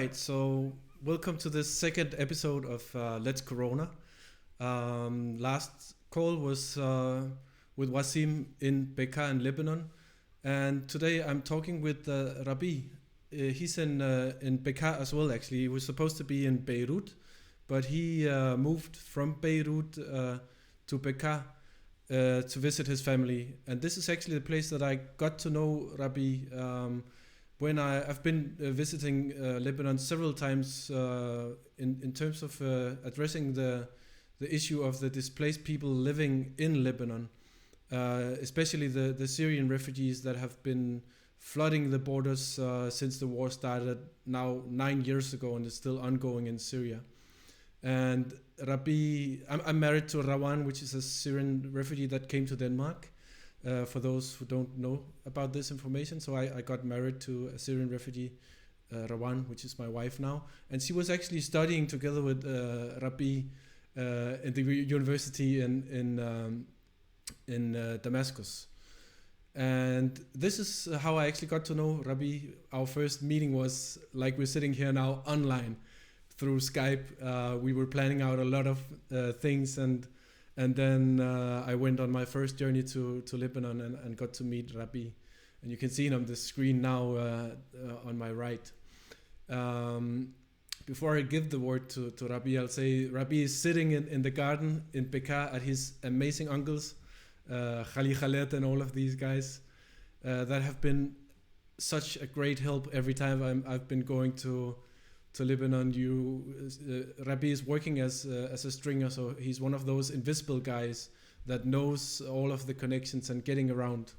right, so welcome to this second episode of Let's Corona. Last call was with Wasim in Bekaa in Lebanon, and today I'm talking with Rabie. He's in Bekaa as well. Actually, he was supposed to be in Beirut, but he moved from Beirut to Bekaa to visit his family. And this is actually the place that I got to know Rabie. When I've been visiting Lebanon several times in terms of addressing the issue of the displaced people living in Lebanon, especially the Syrian refugees that have been flooding the borders since the war started now 9 years ago and is still ongoing in Syria. And Rabie, I'm married to Rawan, which is a Syrian refugee that came to Denmark. For those who don't know about this information, so I got married to a Syrian refugee, Rawan, which is my wife now, and she was actually studying together with Rabie in the university in Damascus. And this is how I actually got to know Rabie. Our first meeting was like we're sitting here now online through Skype. We were planning out a lot of things, and then I went on my first journey to Lebanon and got to meet Rabie. And you can see him on the screen now on my right. Before I give the word to Rabie, I'll say Rabie is sitting in the garden in Bekaa at his amazing uncles, Khali Khaled and all of these guys that have been such a great help every time I've been going to Lebanon. Rabie is working as a stringer, so he's one of those invisible guys that knows all of the connections and getting around.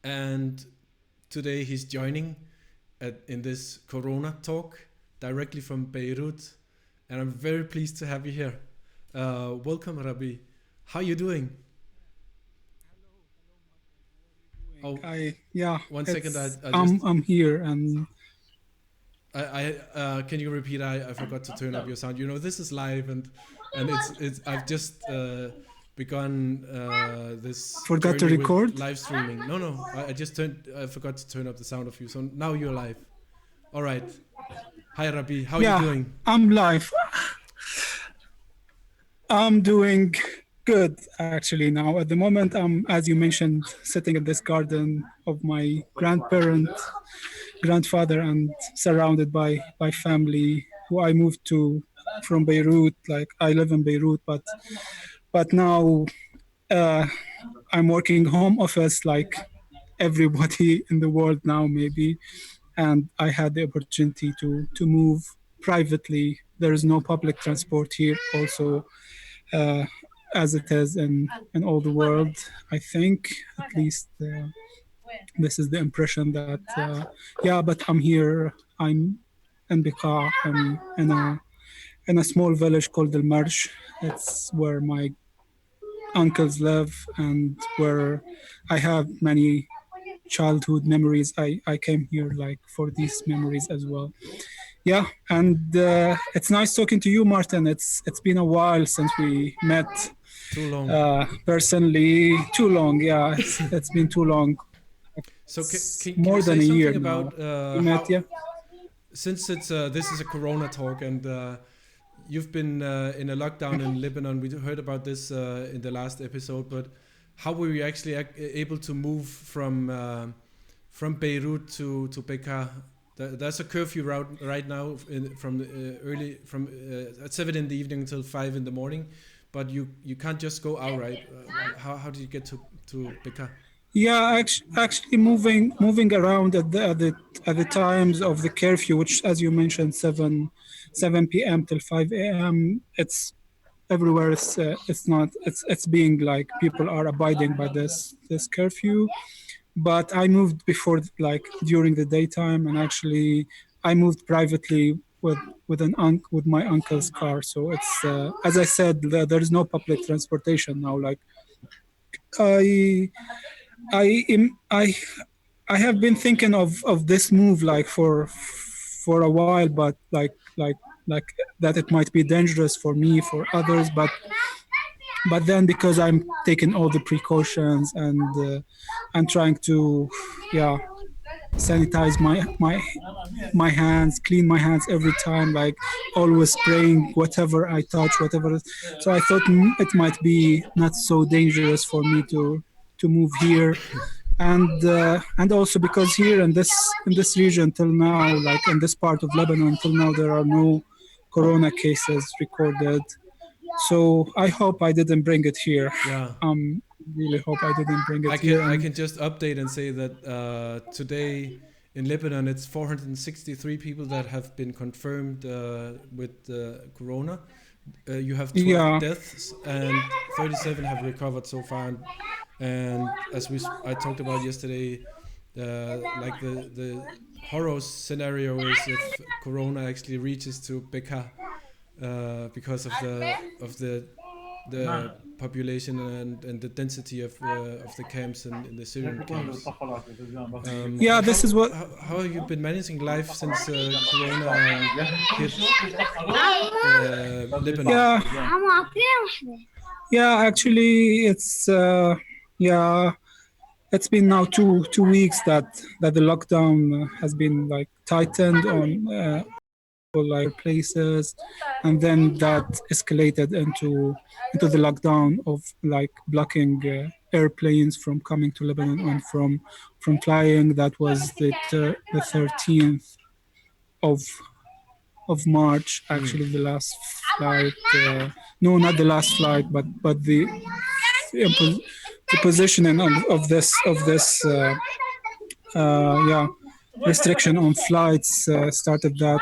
And today he's joining in this Corona talk directly from Beirut, and I'm very pleased to have you here. Welcome, Rabie. How are you doing? Hello, Oh, yeah. one second. I'm here, and Can you repeat? I forgot to turn up your sound. You know, this is live, and it's I've just begun this forgot to journey with record. live streaming. No, I forgot to turn up the sound of you. So now you're live. All right. Hi, Rabie. How are you Yeah, doing? I'm live. I'm doing good actually now. At the moment, I'm, as you mentioned, sitting in this garden of my grandfather, and surrounded by family who I moved to from Beirut. Like I live in Beirut, but now I'm working home office like everybody in the world now, maybe. And I had the opportunity to move privately. There is no public transport here, also, uh, as it is in all the world. I think, at least, this is the impression that, yeah. But I'm here. I'm in Bekaa, in a small village called El Marj. It's where my uncles live, and where I have many childhood memories. I came here like for these memories as well. Yeah, and it's nice talking to you, Martin. It's been a while since we met Too long. personally. Too long, yeah. It's been too long. So It's can you more say than a year something now. about We met, how, yeah. since it's this is a Corona talk, and you've been in a lockdown in Lebanon. We heard about this in the last episode, but how were you actually able to move from Beirut to Bekaa? There's a curfew route right now from at 7 in the evening until 5 in the morning, but you can't just go out, right? How did you get to Bekaa? Yeah, actually moving around at the times of the curfew, which, as you mentioned, 7 p.m. till 5 a.m. It's everywhere. It's not. It's being like people are abiding by this curfew. But I moved before, like during the daytime, and actually I moved privately with my uncle's car. So it's, as I said, there is no public transportation now. Like I I am I have been thinking of this move like for a while, but like that it might be dangerous for me, for others, but then because I'm taking all the precautions, and I'm trying to, yeah, sanitize my hands, clean my hands every time, like always spraying whatever I touch, whatever. So I thought it might be not so dangerous for me to move here, and also because here in this region till now, like in this part of Lebanon till now, there are no corona cases recorded. So I hope I didn't bring it here. Yeah. Really hope I didn't bring it here. I can just update and say that today in Lebanon it's 463 people that have been confirmed with corona. You have 12 deaths and 37 have recovered so far. And as I talked about yesterday, like the horror scenario is if corona actually reaches to Bekaa because of the population and the density of the camps in the Syrian camps. This is what. How have you been managing life since Corona hit Lebanon? Actually, it's been now two weeks that the lockdown has been like tightened on like places, and then that escalated into the lockdown of like blocking airplanes from coming to Lebanon and from flying. That was the 13th of March. Actually, the last flight. No, not the last flight, but the positioning of this restriction on flights started that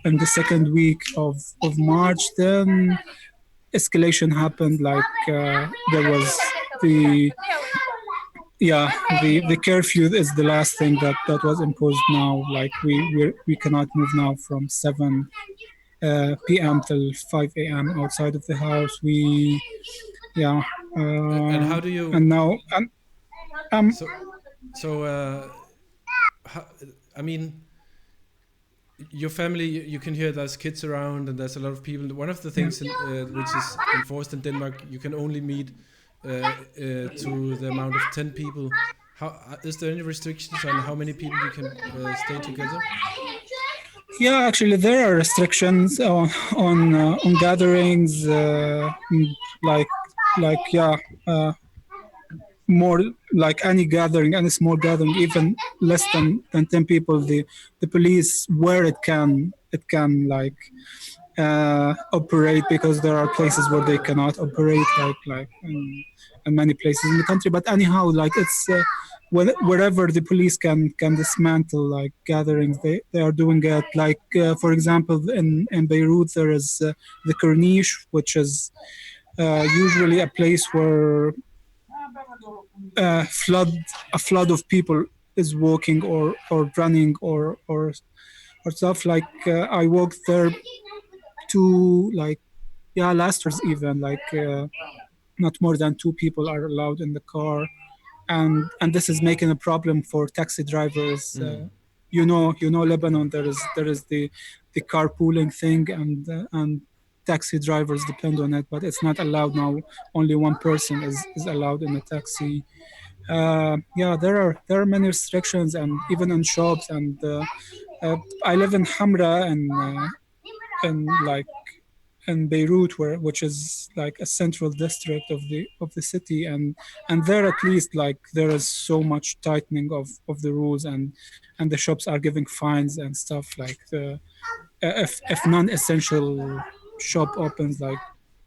in the second week of March. Then escalation happened. Like there was the curfew is the last thing that was imposed now. Like we cannot move now from 7 p.m. till 5 a.m. outside of the house. And how do you? And now I mean, your family, you can hear there's kids around and there's a lot of people. One of the things which is enforced in Denmark, you can only meet to the amount of 10 people. Is there any restrictions on how many people you can stay together? Yeah, actually, there are restrictions on gatherings, more like any gathering, any small gathering, even less than 10 people. The police, where it can like operate, because there are places where they cannot operate, like in many places in the country. But anyhow, like it's wherever the police can dismantle like gatherings, they are doing it. Like for example, in Beirut, there is the Corniche, which is usually a place where a flood of people is walking or running or stuff. Like I walked there last year's even, like not more than 2 people are allowed in the car, and this is making a problem for taxi drivers. You know, Lebanon, there is the carpooling thing, and taxi drivers depend on it, but it's not allowed now. Only one person is allowed in a taxi. There are many restrictions, and even in shops. And I live in Hamra, and like in Beirut, which is like a central district of the city, and there at least like there is so much tightening of the rules, and the shops are giving fines and stuff. Like if non-essential shop opens, like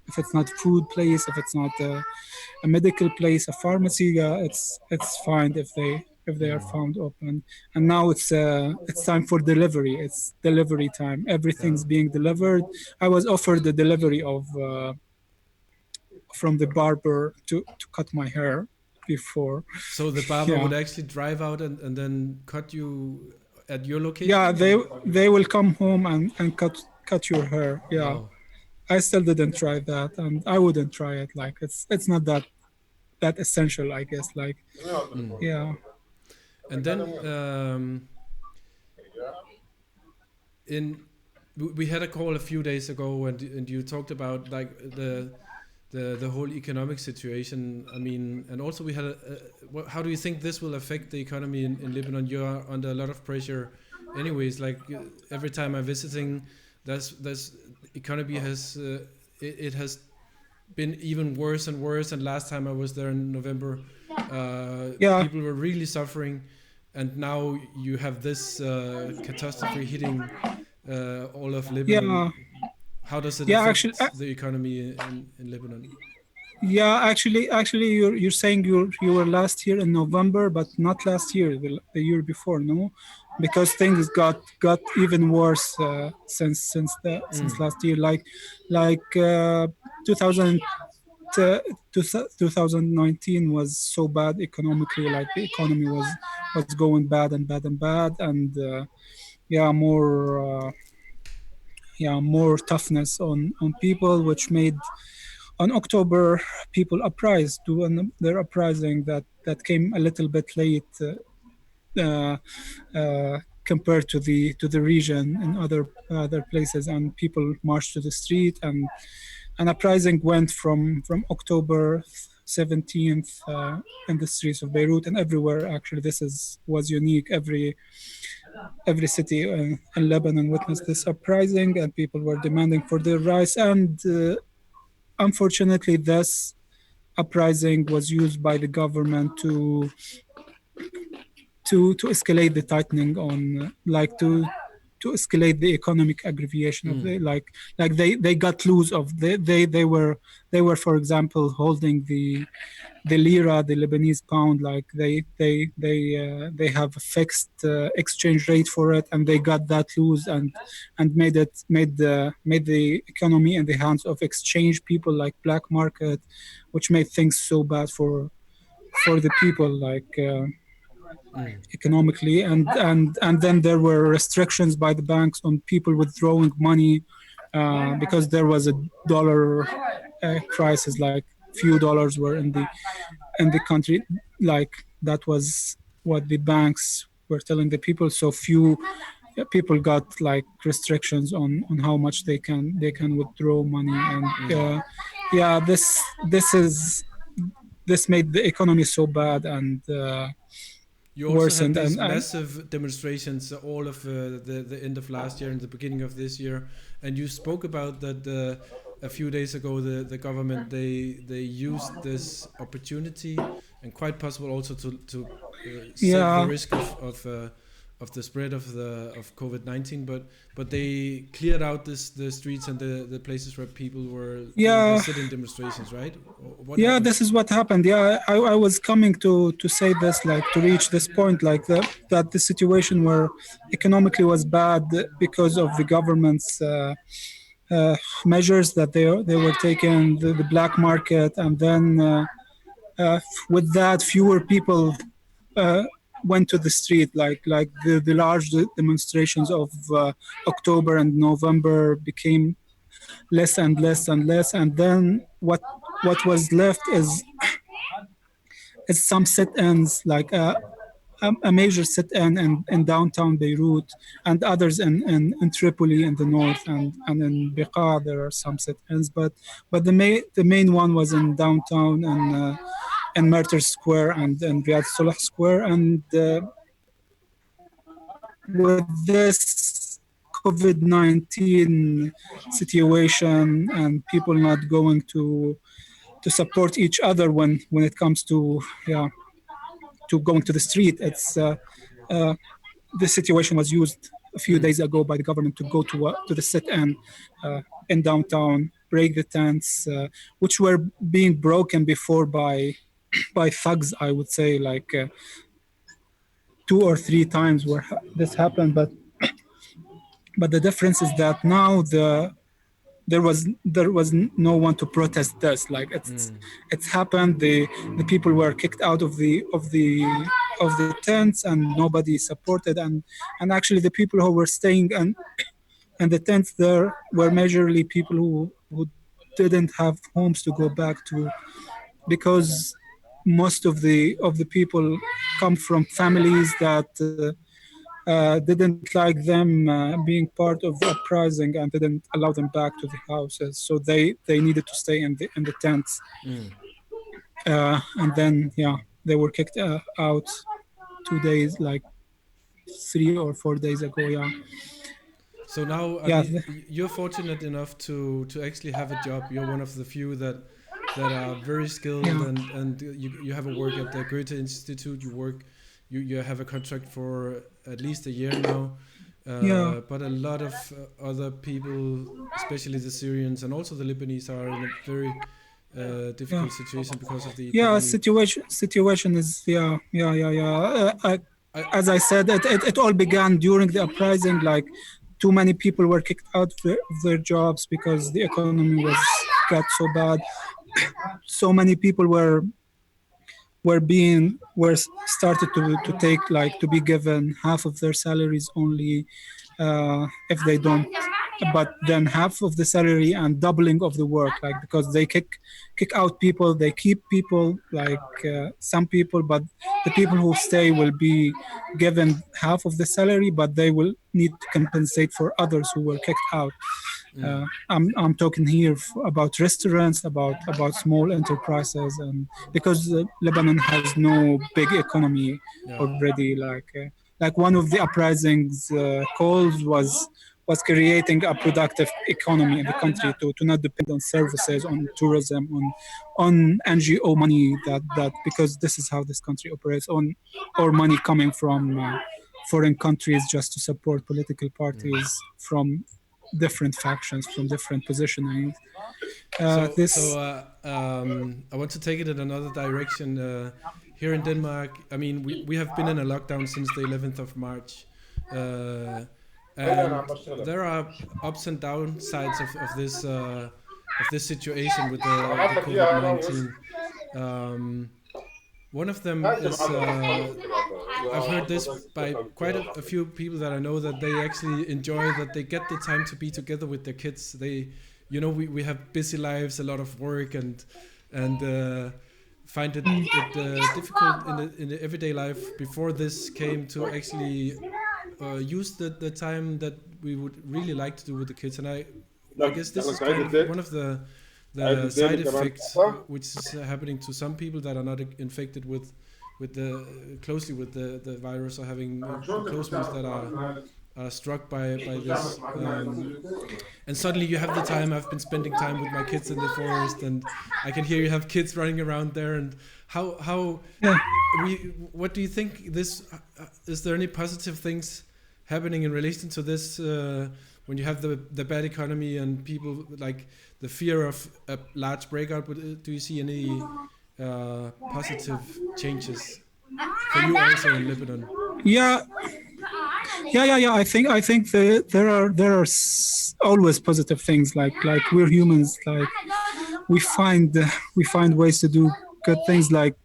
if it's not food place, if it's not a medical place, a pharmacy, it's fine if they are found open. And now it's time for delivery. It's delivery time. Everything's being delivered. I was offered the delivery of from the barber to cut my hair before. So the barber would actually drive out and then cut you at your location? Yeah, they will come home and cut your hair. Yeah. Wow. I still didn't try that, and I wouldn't try it. Like it's not that essential, I guess. Like yeah. And then we had a call a few days ago, and you talked about like the the whole economic situation. I mean, and also we had how do you think this will affect the economy in Lebanon? You are under a lot of pressure, anyways. Like every time I'm visiting, there's economy has it has been even worse and worse. And last time I was there in November, Yeah, people were really suffering, and now you have this catastrophe hitting all of yeah, Lebanon. How does it yeah. Actually, affect the economy in Lebanon? yeah. Actually, you're saying you were last year in November, but not last year, the year before, no, because things got even worse since Mm. last year. Like 2000. 2019 was so bad economically, like the economy was going bad and bad and bad, and yeah, more toughness on people, which made on October people uprised to their uprising that came a little bit late, uh, compared to the region and other places, and people marched to the street, and an uprising went from October 17th, in the streets of Beirut and everywhere. Actually, this was unique. Every city in Lebanon witnessed this uprising, and people were demanding for their rights. And unfortunately, this uprising was used by the government to escalate the tightening on, like, to escalate the economic aggravation of Mm. the, like they got loose of they were, for example, holding the lira, the Lebanese pound, like they have a fixed exchange rate for it, and they got that loose, and made the economy in the hands of exchange people, like black market, which made things so bad for the people, like Mm. economically. And then there were restrictions by the banks on people withdrawing money, because there was a dollar crisis, like few dollars were in the country, like that was what the banks were telling the people. So few people got like restrictions on how much they can withdraw money. And Mm. yeah, this made the economy so bad, and You also had worsened. these And massive demonstrations all of the end of last year and the beginning of this year, and you spoke about that a few days ago. The government they used this opportunity, and quite possible also to save the yeah, risk of the spread of COVID-19, but they cleared out the streets and the places where people were doing the yeah, sit-in demonstrations, right? What yeah, happened? this is what happened. Yeah, I was coming to say this, like to reach this point, like that the situation where economically was bad because of the government's measures that they were taking, the black market. And then with that, fewer people uh, went to the street, like the large demonstrations of October and November became less and less and less. And then what was left is some sit-ins, like a major sit-in in downtown Beirut, and others in Tripoli in the north, and in Bekaa there are some sit-ins, but the main one was in downtown, and Martyr Square and Riyadh Salah Square. And with this COVID-19 situation, and people not going to support each other when it comes to, yeah, to going to the street, uh, the situation was used a few Mm. days ago by the government to go to the sit-in in downtown, break the tents, which were being broken before by thugs, I would say, like 2 or 3 times where this happened. But the difference is that now there was no one to protest this. Like Mm. it's happened. The people were kicked out of the tents, and nobody supported. And actually, the people who were staying and the tents there were majorly people who didn't have homes to go back to, because most of the people come from families didn't like them being part of the uprising and didn't allow them back to the houses. So they needed to stay in the tents. Mm. And then, yeah, they were kicked out 2 days, like 3 or 4 days ago. Yeah. So now, I Yeah. mean, you're fortunate enough to actually have a job. You're one of the few that are very skilled, Yeah. and you have a work at the Goethe Institute. You have a contract for at least a year now. Yeah. But a lot of other people, especially the Syrians and also the Lebanese, are in a very Yeah. difficult situation because of the Yeah. economy. Situation is, yeah. I As I said, it all began during the uprising. Like, too many people were kicked out of their jobs because the economy got so bad. So many people were started to take, like, to be given half of their salaries only, if they don't, but then half of the salary and doubling of the work, like, because they kick out people, they keep people, like, some people, but the people who stay will be given half of the salary, but they will need to compensate for others who were kicked out. I'm talking here about restaurants, about small enterprises, and because Lebanon has no big economy yeah. already, like one of the uprisings calls was creating a productive economy in the country to not depend on services, on tourism, on NGO money, that because this is how this country operates, on or money coming from foreign countries just to support political parties from different factions, from different positionings. This I want to take it in another direction. Here in Denmark, I mean, we have been in a lockdown since the 11th of March. And there are ups and downsides of this situation with the COVID-19. One of them is I've heard this by quite a few people that I know, that they actually enjoy that they get the time to be together with their kids. They, we have busy lives, a lot of work, and find it difficult in the everyday life before this came to actually use the time that we would really like to do with the kids. And I guess this is kind of one of the side effects which is happening to some people that are not infected with the closely with the virus, or having close ones that are struck by this. And suddenly you have the time. I've been spending time with my kids in the forest, and I can hear you have kids running around there. And how yeah. what do you think? This is there any positive things happening in relation to this? When you have the bad economy and people, like, the fear of a large breakout, do you see any positive changes for you also in Lebanon? Yeah, yeah. I think there are always positive things. Like we're humans. Like we find ways to do good things. Like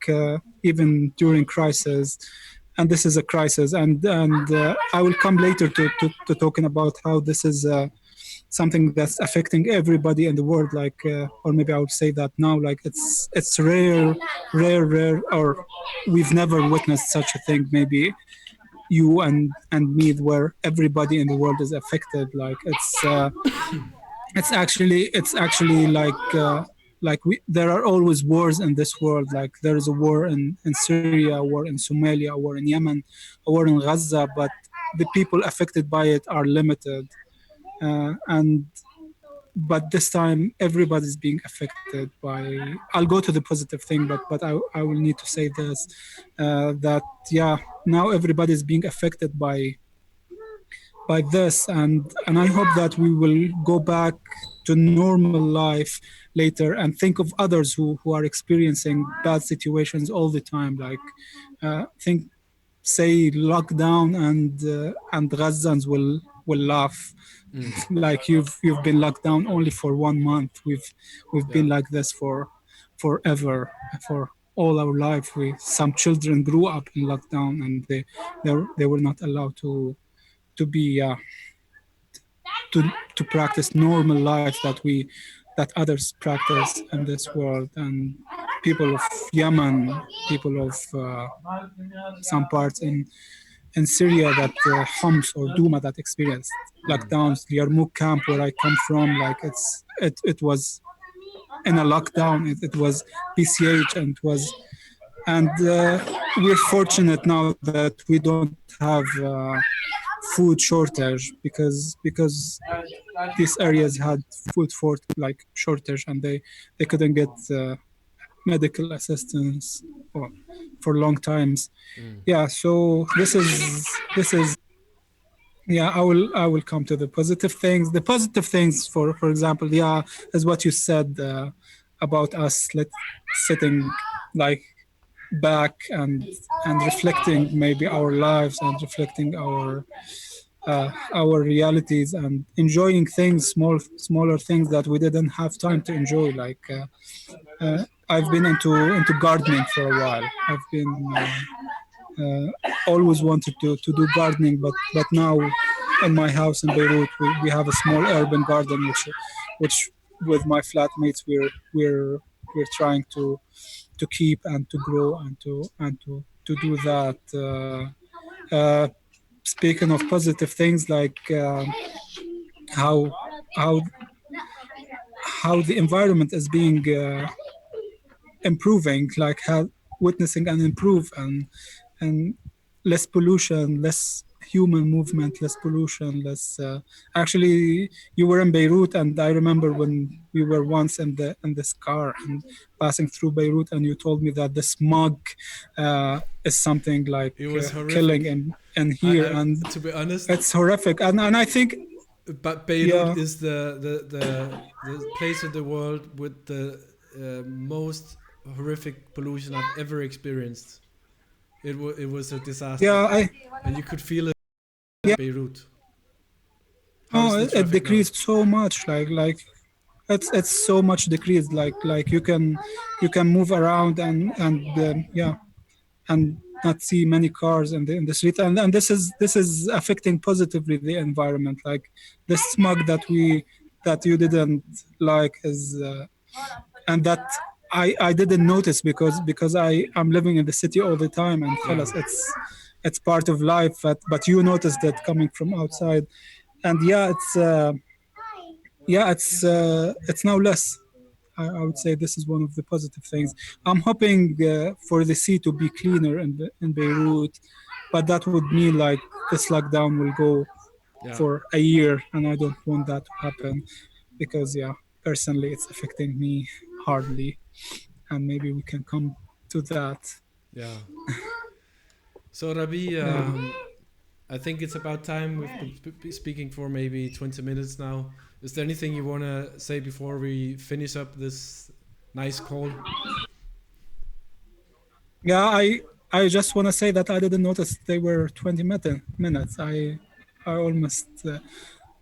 even during crisis, and this is a crisis. And I will come later to talking about how this is something that's affecting everybody in the world. Like or maybe I would say that now. Like it's rare, or we've never witnessed such a thing. Maybe you and me, where everybody in the world is affected. Like it's actually like there are always wars in this world. Like there is a war in Syria, a war in Somalia, a war in Yemen, a war in Gaza, but the people affected by it are limited. And but this time everybody's being affected by. I'll go to the positive thing, but I will need to say this, that yeah, now everybody's being affected by this, and I hope that we will go back to normal life later and think of others who are experiencing bad situations all the time. Like think, say, lockdown, and Gazans will laugh. Like you've been locked down only for 1 month. We've been like this for forever, for all our life. Some children grew up in lockdown, and they were not allowed to be to practice normal life that others practice in this world. And people of Yemen, people of some parts in Syria that Homs or Douma that experienced lockdowns. The Yarmouk camp where I come from, like it was in a lockdown. It was PCH and it was, and we're fortunate now that we don't have food shortage because these areas had food for like shortage and they couldn't get medical assistance for long times. Yeah, so this is yeah, I will come to the positive things. The positive things, for example, yeah, is what you said about us sitting like back and reflecting maybe our lives and reflecting our realities and enjoying things, smaller things that we didn't have time to enjoy. Like I've been into gardening for a while. I've been always wanted to do gardening, but now in my house in Beirut we have a small urban garden which with my flatmates we're trying to keep and to grow and to do that. Speaking of positive things, like how how how the environment is being improving, like how witnessing and improve and less pollution, less human movement, less pollution, less. Actually, you were in Beirut, and I remember when we were once in this car and passing through Beirut, and you told me that the smog is something like It was killing horrific. in here, and To be honest, it's horrific. And I think, but Beirut yeah, is the place in the world with the most horrific pollution I've ever experienced. It was a disaster, yeah, and you could feel it in yeah. Beirut. How is No, the it traffic now? decreased so much. Like it's so much decreased. Like you can move around and yeah, and not see many cars in the street. And this is affecting positively the environment. Like the smog that you didn't like is and that I didn't notice because I'm living in the city all the time and Yeah, خلاص, it's part of life. But you noticed that coming from outside, and it's now less. I would say this is one of the positive things. I'm hoping for the sea to be cleaner in Beirut, but that would mean like this lockdown will go yeah, for a year, and I don't want that to happen because yeah, personally it's affecting me hardly, and maybe we can come to that. yeah. So Rabi, Yeah. I think it's about time. We've been speaking for maybe 20 minutes now. Is there anything you want to say before we finish up this nice call? Yeah, I just want to say that I didn't notice they were 20 minutes. I almost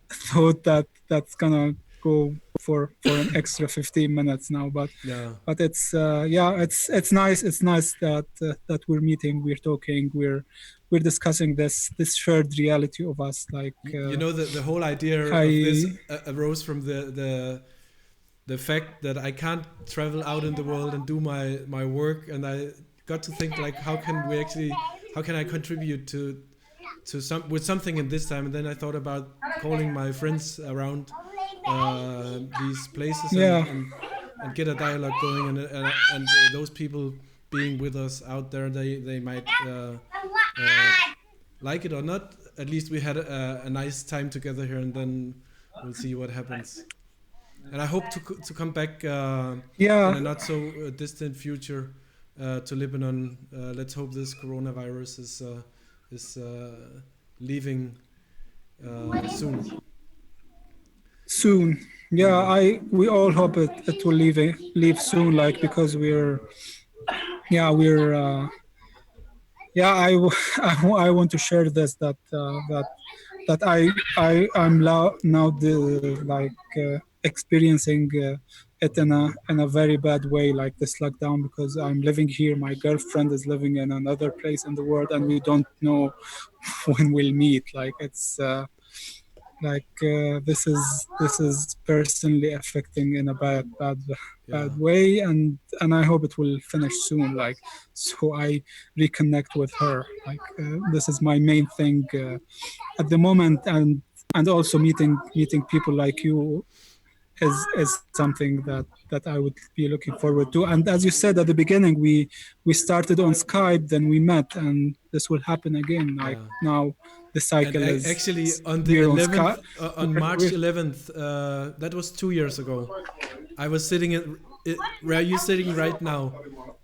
thought that that's gonna go for an extra 15 minutes now, Yeah, but it's yeah, it's nice. It's nice that we're meeting, we're talking, we're discussing this shared reality of us. Like you know the whole idea of this I arose from the fact that I can't travel out in the world and do my work, and I got to think like how can I contribute to some with something in this time, and then I thought about calling my friends around these places yeah, and get a dialogue going, and those people being with us out there, they might uh, like it or not. At least we had a nice time together here, and then we'll see what happens. And I hope to come back in yeah. a not so distant future to Lebanon. Let's hope this coronavirus is leaving soon. Soon. Yeah, Mm. we all hope it will leave soon, like because we're yeah, I want to share this that I'm now experiencing it in a very bad way, like this lockdown, because I'm living here, my girlfriend is living in another place in the world, and we don't know when we'll meet. Like it's this is personally affecting in a bad bad way, and I hope it will finish soon, like, so I reconnect with her. Like, this is my main thing at the moment, and also meeting people like you is something that I would be looking forward to. And as you said at the beginning, we started on Skype, then we met, and this will happen again. Like, now the cycle and is actually on the we're on 11th, Skype. on March 11th, that was 2 years ago. I was sitting where you're sitting right now,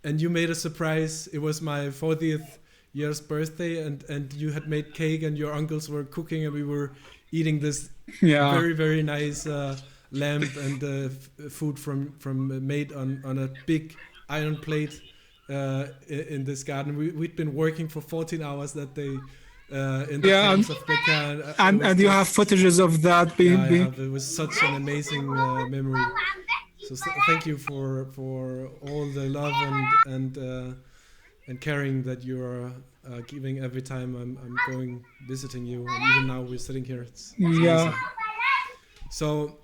and you made a surprise. It was my 40th year's birthday, and you had made cake, and your uncles were cooking, and we were eating this very, very nice lamb and food from made on a big iron plate in this garden. We'd been working for 14 hours that day in the farms of Bekaa, and you have footages of that being. Yeah, I have. It was such an amazing memory. So thank you for all the love and caring that you are giving every time I'm going visiting you, and even now we're sitting here. It's amazing. So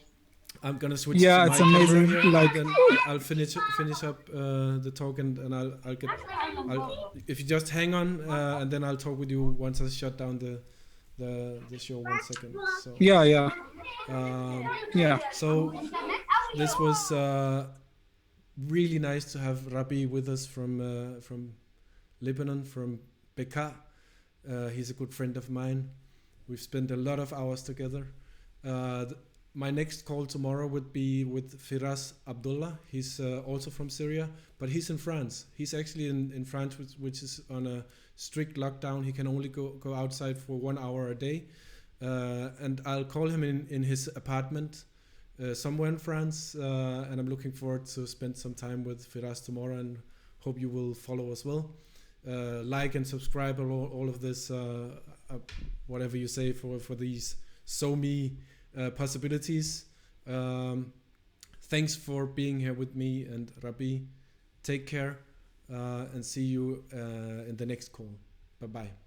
I'm gonna switch to my camera here, and then I'll finish up the talk, and I'll if you just hang on, and then I'll talk with you once I shut down the show. 1 second. So So this was really nice to have Rabie with us from Lebanon, from Bekaa. He's a good friend of mine. We've spent a lot of hours together. My next call tomorrow would be with Firas Abdullah. He's also from Syria, but he's in France. He's actually in France, which is on a strict lockdown. He can only go outside for 1 hour a day. And I'll call him in his apartment somewhere in France. And I'm looking forward to spend some time with Firas tomorrow, and hope you will follow as well. Like and subscribe, all of this, whatever you say for these me possibilities. Thanks for being here with me and Rabie. Take care, and see you in the next call. Bye-bye.